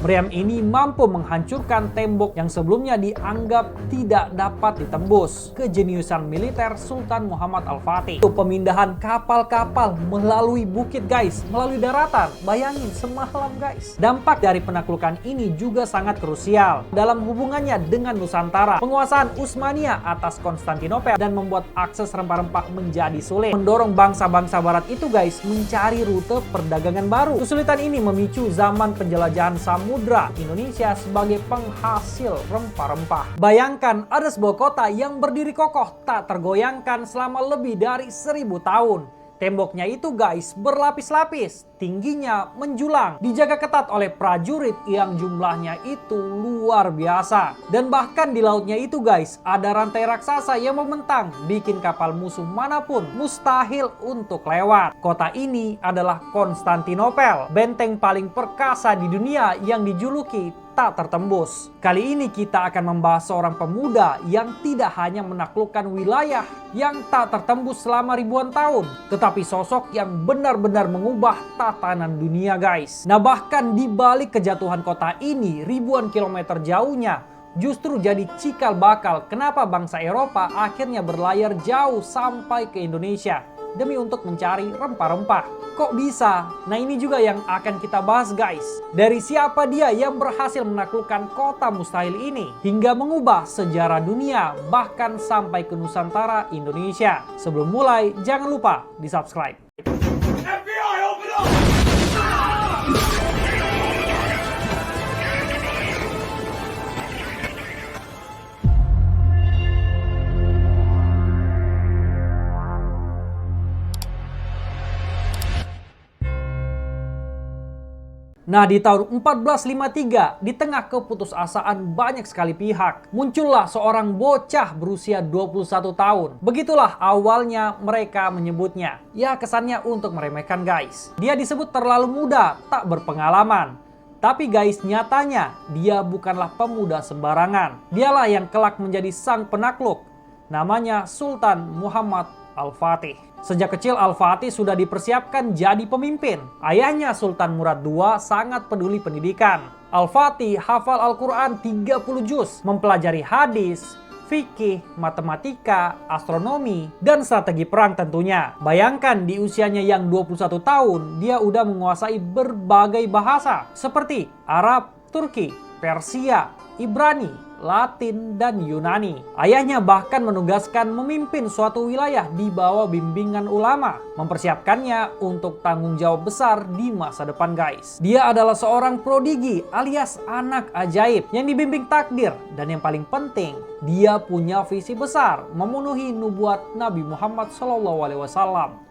Meriam ini mampu menghancurkan tembok yang sebelumnya dianggap tidak dapat ditembus. Kejeniusan militer Sultan Muhammad Al-Fatih. Itu pemindahan kapal-kapal melalui bukit guys, melalui daratan. Bayangin semalam guys. Dampak dari penaklukan ini juga sangat krusial dalam hubungannya dengan Nusantara. Penguasaan Utsmaniyah atas Konstantinopel dan membuat akses rempah-rempah menjadi sulit. Mendorong bangsa-bangsa barat itu guys mencari rute perdagangan baru. Kesulitan ini memicu zaman penjelajahan samudra Indonesia sebagai penghasil rempah-rempah. Bayangkan ada sebuah kota yang berdiri kokoh tak tergoyangkan selama lebih dari 1000 tahun. Temboknya itu guys berlapis-lapis, tingginya menjulang, dijaga ketat oleh prajurit yang jumlahnya itu luar biasa. Dan bahkan di lautnya itu guys ada rantai raksasa yang membentang, bikin kapal musuh manapun mustahil untuk lewat. Kota ini adalah Konstantinopel, benteng paling perkasa di dunia yang dijuluki tak tertembus. Kali ini kita akan membahas seorang pemuda yang tidak hanya menaklukkan wilayah yang tak tertembus selama ribuan tahun, tetapi sosok yang benar-benar mengubah tatanan dunia guys. Nah bahkan di balik kejatuhan kota ini ribuan kilometer jauhnya, justru jadi cikal bakal kenapa bangsa Eropa akhirnya berlayar jauh sampai ke Indonesia demi untuk mencari rempah-rempah. Kok bisa? Nah ini juga yang akan kita bahas guys. Dari siapa dia yang berhasil menaklukkan kota mustahil ini hingga mengubah sejarah dunia bahkan sampai ke Nusantara Indonesia. Sebelum mulai jangan lupa di subscribe. FBI, open up! Nah di tahun 1453, di tengah keputusasaan banyak sekali pihak, muncullah seorang bocah berusia 21 tahun. Begitulah awalnya mereka menyebutnya. Ya kesannya untuk meremehkan guys. Dia disebut terlalu muda, tak berpengalaman. Tapi guys nyatanya dia bukanlah pemuda sembarangan. Dialah yang kelak menjadi sang penakluk. Namanya Sultan Muhammad Al-Fatih. Sejak kecil Al-Fatih sudah dipersiapkan jadi pemimpin. Ayahnya Sultan Murad II sangat peduli pendidikan. Al-Fatih hafal Al-Quran 30 juz, mempelajari hadis, fikih, matematika, astronomi, dan strategi perang tentunya. Bayangkan di usianya yang 21 tahun, dia udah menguasai berbagai bahasa seperti Arab, Turki, Persia, Ibrani, Latin, dan Yunani. Ayahnya bahkan menugaskan memimpin suatu wilayah di bawah bimbingan ulama, mempersiapkannya untuk tanggung jawab besar di masa depan guys. Dia adalah seorang prodigi alias anak ajaib yang dibimbing takdir, dan yang paling penting dia punya visi besar memenuhi nubuat Nabi Muhammad SAW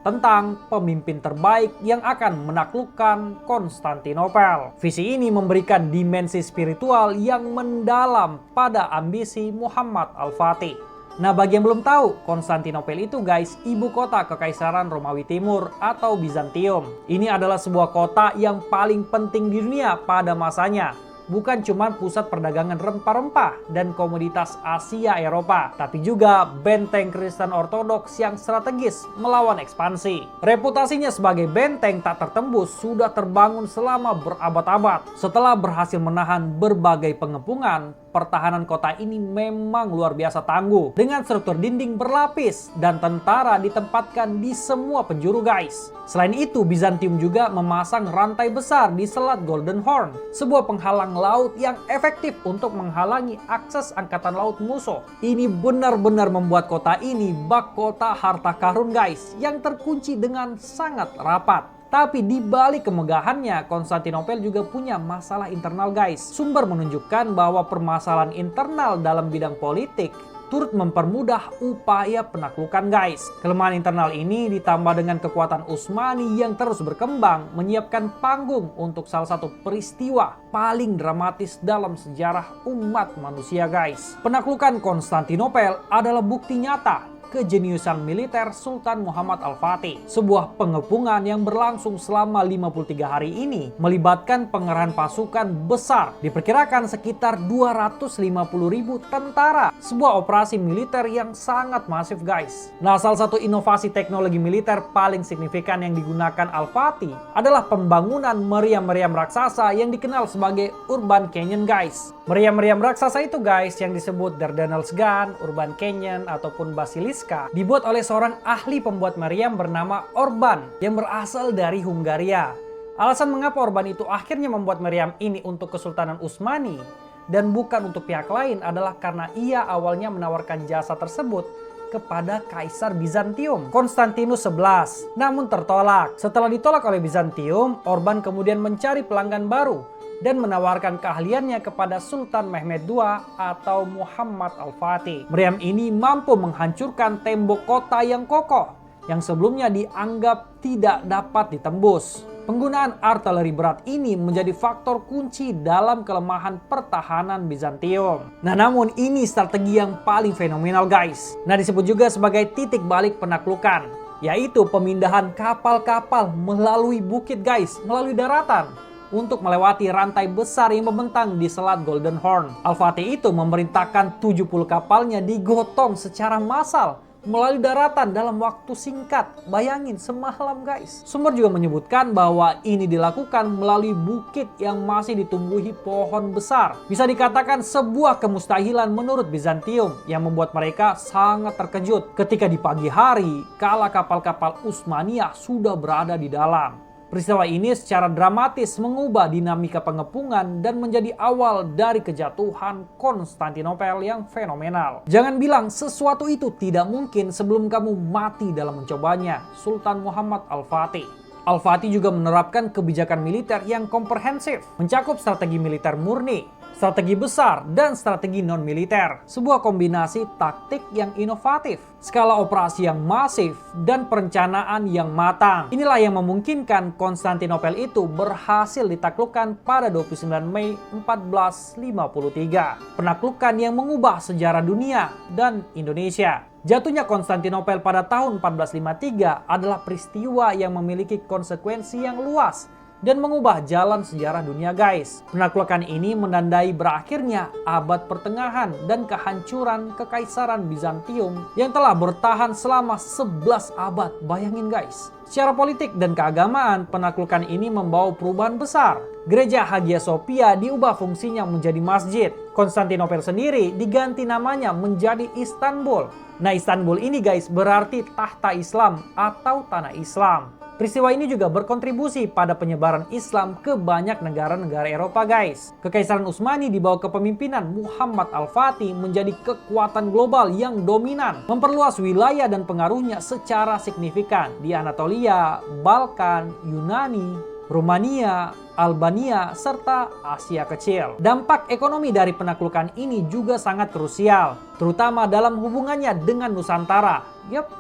tentang pemimpin terbaik yang akan menaklukkan Konstantinopel. Visi ini memberikan dimensi spiritual yang mendalam pada ambisi Muhammad Al-Fatih. Nah bagi yang belum tahu, Konstantinopel itu guys ibu kota Kekaisaran Romawi Timur atau Bizantium. Ini adalah sebuah kota yang paling penting di dunia pada masanya. Bukan cuma pusat perdagangan rempah-rempah dan komoditas Asia Eropa, tapi juga benteng Kristen Ortodoks yang strategis melawan ekspansi. Reputasinya sebagai benteng tak tertembus sudah terbangun selama berabad-abad. Setelah berhasil menahan berbagai pengepungan, pertahanan kota ini memang luar biasa tangguh dengan struktur dinding berlapis dan tentara ditempatkan di semua penjuru guys. Selain itu, Bizantium juga memasang rantai besar di Selat Golden Horn, sebuah penghalang laut yang efektif untuk menghalangi akses angkatan laut musuh. Ini benar-benar membuat kota ini bak kota harta karun guys, yang terkunci dengan sangat rapat. Tapi di balik kemegahannya, Konstantinopel juga punya masalah internal guys. Sumber menunjukkan bahwa permasalahan internal dalam bidang politik turut mempermudah upaya penaklukan guys. Kelemahan internal ini ditambah dengan kekuatan Utsmani yang terus berkembang, menyiapkan panggung untuk salah satu peristiwa paling dramatis dalam sejarah umat manusia guys. Penaklukan Konstantinopel adalah bukti nyata kejeniusan militer Sultan Muhammad Al-Fatih. Sebuah pengepungan yang berlangsung selama 53 hari ini melibatkan pengerahan pasukan besar, diperkirakan sekitar 250.000 tentara. Sebuah operasi militer yang sangat masif guys. Nah, salah satu inovasi teknologi militer paling signifikan yang digunakan Al-Fatih adalah pembangunan meriam-meriam raksasa yang dikenal sebagai Urban Canyon guys. Meriam-meriam raksasa itu guys yang disebut Dardanelles Gun, Urban Canyon, ataupun Basiliska dibuat oleh seorang ahli pembuat meriam bernama Orban yang berasal dari Hungaria. Alasan mengapa Orban itu akhirnya membuat meriam ini untuk Kesultanan Utsmani dan bukan untuk pihak lain adalah karena ia awalnya menawarkan jasa tersebut kepada Kaisar Bizantium, Konstantinus XI, namun tertolak. Setelah ditolak oleh Bizantium, Orban kemudian mencari pelanggan baru dan menawarkan keahliannya kepada Sultan Mehmed II atau Muhammad Al-Fatih. Meriam ini mampu menghancurkan tembok kota yang kokoh yang sebelumnya dianggap tidak dapat ditembus. Penggunaan artileri berat ini menjadi faktor kunci dalam kelemahan pertahanan Bizantium. Nah, namun ini strategi yang paling fenomenal guys. Nah, disebut juga sebagai titik balik penaklukan, yaitu pemindahan kapal-kapal melalui bukit guys, melalui daratan untuk melewati rantai besar yang membentang di Selat Golden Horn. Al-Fatih itu memerintahkan 70 kapalnya digotong secara massal melalui daratan dalam waktu singkat. Bayangin, semalam guys. Sumber juga menyebutkan bahwa ini dilakukan melalui bukit yang masih ditumbuhi pohon besar. Bisa dikatakan sebuah kemustahilan menurut Bizantium yang membuat mereka sangat terkejut ketika di pagi hari kala kapal-kapal Utsmaniyah sudah berada di dalam. Peristiwa ini secara dramatis mengubah dinamika pengepungan dan menjadi awal dari kejatuhan Konstantinopel yang fenomenal. Jangan bilang sesuatu itu tidak mungkin sebelum kamu mati dalam mencobanya. Sultan Muhammad Al-Fatih. Al-Fatih juga menerapkan kebijakan militer yang komprehensif, mencakup strategi militer murni, strategi besar, dan strategi non-militer. Sebuah kombinasi taktik yang inovatif, skala operasi yang masif, dan perencanaan yang matang. Inilah yang memungkinkan Konstantinopel itu berhasil ditaklukkan pada 29 Mei 1453. Penaklukan yang mengubah sejarah dunia dan Indonesia. Jatuhnya Konstantinopel pada tahun 1453 adalah peristiwa yang memiliki konsekuensi yang luas dan mengubah jalan sejarah dunia guys. Penaklukan ini menandai berakhirnya abad pertengahan dan kehancuran kekaisaran Bizantium yang telah bertahan selama 11 abad. Bayangin guys. Secara politik dan keagamaan, penaklukan ini membawa perubahan besar. Gereja Hagia Sophia diubah fungsinya menjadi masjid. Konstantinopel sendiri diganti namanya menjadi Istanbul. Nah, Istanbul ini guys berarti tahta Islam atau tanah Islam. Peristiwa ini juga berkontribusi pada penyebaran Islam ke banyak negara-negara Eropa guys. Kekaisaran Utsmani di bawah kepemimpinan Muhammad Al-Fatih menjadi kekuatan global yang dominan, memperluas wilayah dan pengaruhnya secara signifikan di Anatolia, Balkan, Yunani, Romania, Albania, serta Asia Kecil. Dampak ekonomi dari penaklukan ini juga sangat krusial, terutama dalam hubungannya dengan Nusantara.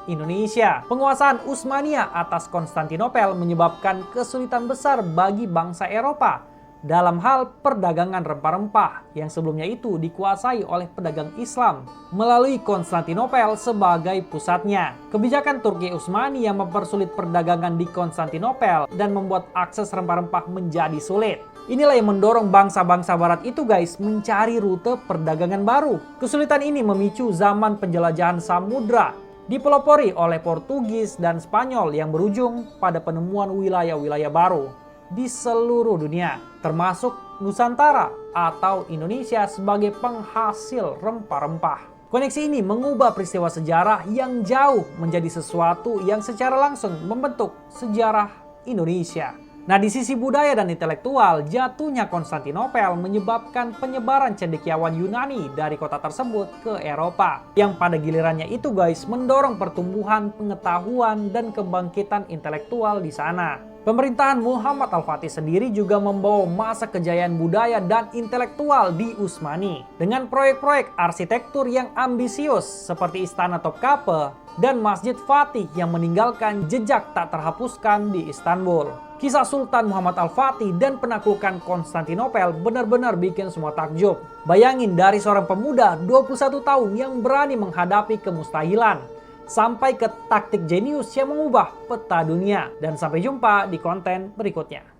Indonesia. Penguasaan Utsmaniyah atas Konstantinopel menyebabkan kesulitan besar bagi bangsa Eropa dalam hal perdagangan rempah-rempah yang sebelumnya itu dikuasai oleh pedagang Islam melalui Konstantinopel sebagai pusatnya. Kebijakan Turki Utsmani yang mempersulit perdagangan di Konstantinopel dan membuat akses rempah-rempah menjadi sulit. Inilah yang mendorong bangsa-bangsa barat itu guys mencari rute perdagangan baru. Kesulitan ini memicu zaman penjelajahan samudra dipelopori oleh Portugis dan Spanyol yang berujung pada penemuan wilayah-wilayah baru di seluruh dunia, termasuk Nusantara atau Indonesia sebagai penghasil rempah-rempah. Koneksi ini mengubah peristiwa sejarah yang jauh menjadi sesuatu yang secara langsung membentuk sejarah Indonesia. Nah, di sisi budaya dan intelektual, jatuhnya Konstantinopel menyebabkan penyebaran cendekiawan Yunani dari kota tersebut ke Eropa. Yang pada gilirannya itu guys, mendorong pertumbuhan pengetahuan dan kebangkitan intelektual di sana. Pemerintahan Muhammad Al-Fatih sendiri juga membawa masa kejayaan budaya dan intelektual di Utsmani. Dengan proyek-proyek arsitektur yang ambisius seperti Istana Topkapi dan Masjid Fatih yang meninggalkan jejak tak terhapuskan di Istanbul. Kisah Sultan Muhammad Al-Fatih dan penaklukan Konstantinopel benar-benar bikin semua takjub. Bayangin dari seorang pemuda 21 tahun yang berani menghadapi kemustahilan sampai ke taktik jenius yang mengubah peta dunia. Dan sampai jumpa di konten berikutnya.